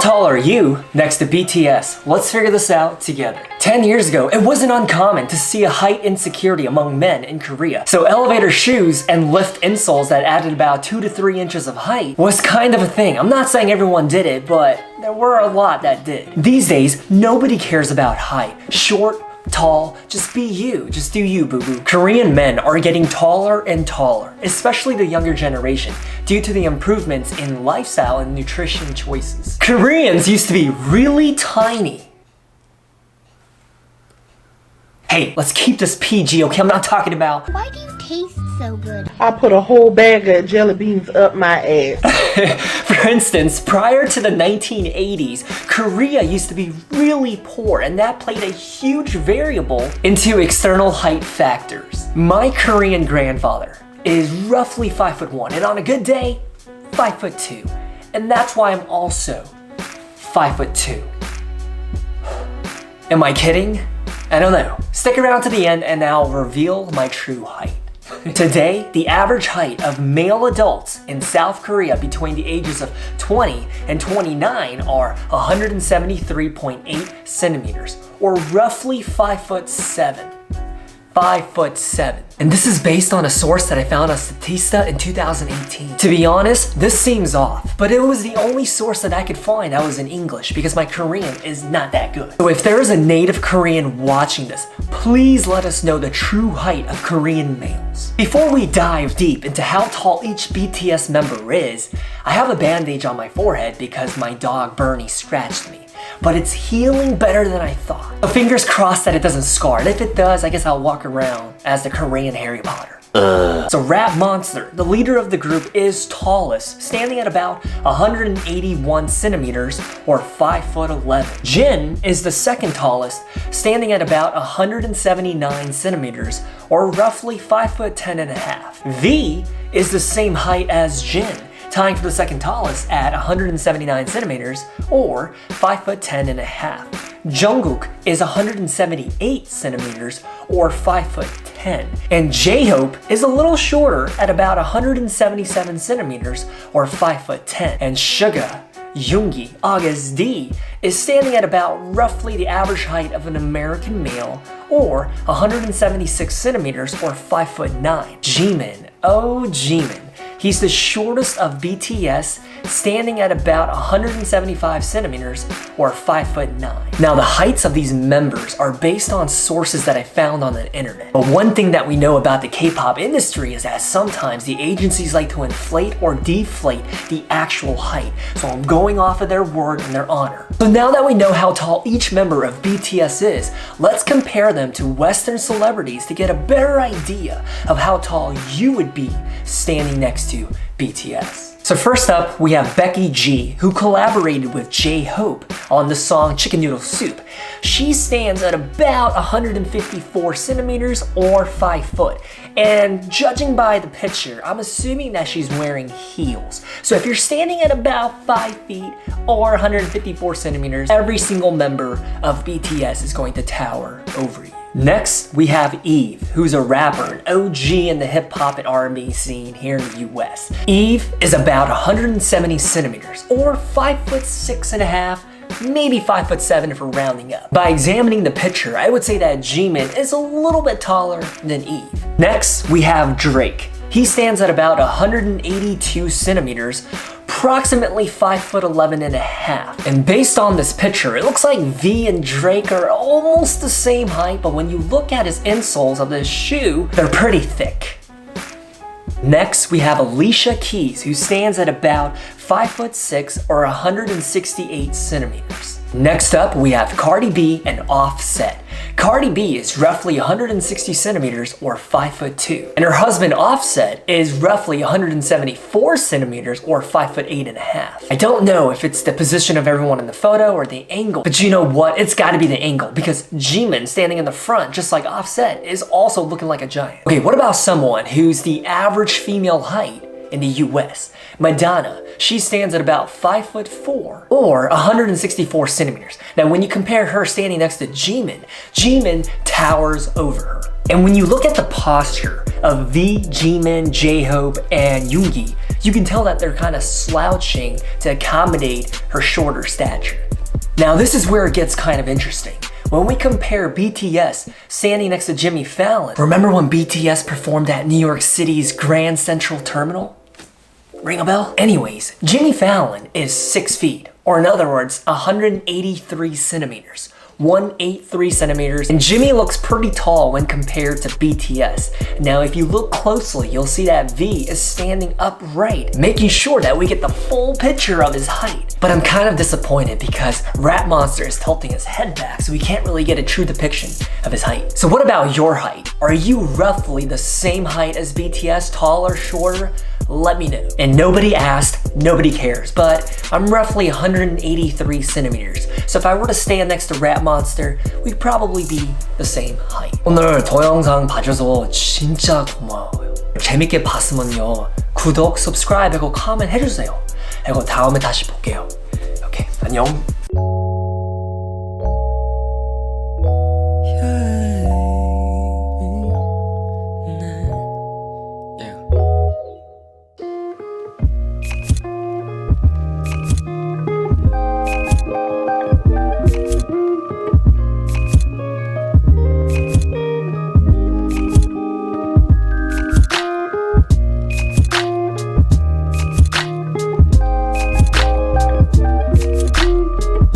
tall are you next to BTS? Let's figure this out together. 10 years ago, it wasn't uncommon to see a height insecurity among men in Korea. So elevator shoes and lift insoles that added about 2 to 3 inches of height was kind of a thing. I'm not saying everyone did it, but there were a lot that did. These days, nobody cares about height. Short, tall, just be you. Just do you, boo-boo. Korean men are getting taller and taller, especially the younger generation, due to the improvements in lifestyle and nutrition choices. Koreans used to be really tiny. Hey, let's keep this PG, okay? I'm not talking about... Why do you taste so good? I put a whole bag of jelly beans up my ass. For instance, prior to the 1980s, Korea used to be really poor, and that played a huge variable into external height factors. My Korean grandfather is roughly 5'1", and on a good day, 5'2". And that's why I'm also 5'2". Am I kidding? I don't know. Stick around to the end and I'll reveal my true height. Today, the average height of male adults in South Korea between the ages of 20 and 29 are 173.8 centimeters, or roughly 5'7". 5'7". And this is based on a source that I found on Statista in 2018. To be honest, this seems off, but it was the only source that I could find that was in English because my Korean is not that good. So if there is a native Korean watching this, please let us know the true height of Korean males. Before we dive deep into how tall each BTS member is, I have a bandage on my forehead because my dog Bernie scratched me. But it's healing better than I thought. So fingers crossed that it doesn't scar, and if it does, I guess I'll walk around as the Korean Harry Potter. So Rap Monster, the leader of the group, is tallest, standing at about 181 centimeters or 5'11". Jin is the second tallest, standing at about 179 centimeters or roughly 5'10" and a half. V is the same height as Jin, tying for the second tallest at 179 centimeters or 5'10" and a half. Jungkook is 178 centimeters or 5'10", and J-Hope is a little shorter at about 177 centimeters or 5'10", and Suga, Yoongi, August D, is standing at about roughly the average height of an American male or 176 centimeters or 5'9". Jimin, oh Jimin. He's the shortest of BTS, standing at about 175 centimeters or 5'9". Now the heights of these members are based on sources that I found on the internet. But one thing that we know about the K-pop industry is that sometimes the agencies like to inflate or deflate the actual height. So I'm going off of their word and their honor. So now that we know how tall each member of BTS is, let's compare them to Western celebrities to get a better idea of how tall you would be standing next to BTS. So first up, we have Becky G, who collaborated with J-Hope on the song Chicken Noodle Soup. She stands at about 154 centimeters or 5 foot. And judging by the picture, I'm assuming that she's wearing heels. So if you're standing at about 5 feet or 154 centimeters, every single member of BTS is going to tower over you. Next, we have Eve, who's a rapper, an OG in the hip-hop and R&B scene here in the US. Eve is about 170 centimeters, or 5'6" and a half, maybe 5'7" if we're rounding up. By examining the picture, I would say that Jimin is a little bit taller than Eve. Next, we have Drake. He stands at about 182 centimeters, approximately 5'11" and a half. And based on this picture, it looks like V and Drake are almost the same height, but when you look at his insoles of this shoe, they're pretty thick. Next, we have Alicia Keys, who stands at about 5'6" or 168 centimeters. Next up, we have Cardi B and Offset. Cardi B is roughly 160 centimeters or 5'2", and her husband Offset is roughly 174 centimeters or 5'8" and a half. I don't know if it's the position of everyone in the photo or the angle, but you know what? It's gotta be the angle because Jimin standing in the front, just like Offset, is also looking like a giant. Okay, what about someone who's the average female height in the US? Madonna, she stands at about 5'4" or 164 centimeters. Now when you compare her standing next to Jimin, Jimin towers over her. And when you look at the posture of V, Jimin, J-Hope, and Yoongi, You can tell that they're kind of slouching to accommodate her shorter stature. Now this is where it gets kind of interesting. When we compare BTS standing next to Jimmy Fallon, remember when BTS performed at New York City's Grand Central Terminal? Ring a bell? Anyways, Jimmy Fallon is 6 feet, or in other words, 183 centimeters. 183 centimeters, and Jimmy looks pretty tall when compared to BTS. Now, if you look closely, you'll see that V is standing upright, making sure that we get the full picture of his height. But I'm kind of disappointed because Rap Monster is tilting his head back, so we can't really get a true depiction of his height. So what about your height? Are you roughly the same height as BTS, taller, shorter? Let me know. And nobody asked, nobody cares, but I'm roughly 183 centimeters. So if I were to stand next to Rap Monster, we'd probably be the same height. 오늘 동영상 봐줘서 진짜 고마워요. 재밌게 봤으면요, 구독, subscribe 하고 comment 해주세요. 그리고 다음에 다시 볼게요. 오케이, 안녕.